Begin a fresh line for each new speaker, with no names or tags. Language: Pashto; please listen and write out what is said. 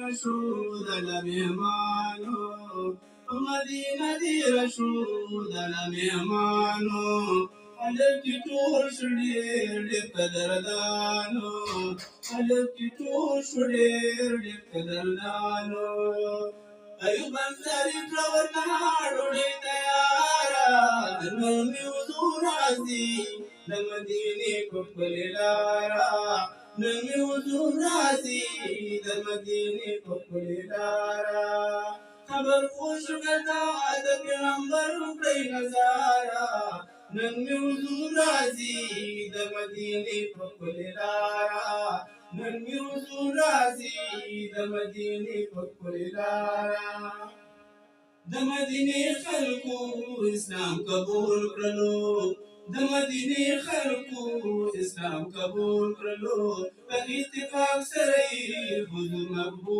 رشود لمهمانو مدینه دی رشود لمهمانو الف کی ټول شډیر ډیر قدردانو الف کی ټول شډیر ډیر قدردانو ایوب انصاری پرورناړو ډیر تیارا نن میوزو راځي د مدینه په پللارا نن میوزو راځي د مدینه په پللارا خبر خوش غدا د پیغمبر کړی نظارا نن میوزو راځي د مدینه په پللارا نن میوزو راځي د مدینه په پللارا د مدینه خلکو اسلام قبول کړلو د مدینه خلکو اسلام قبول کړلو په اتفاق سره حضور مقبول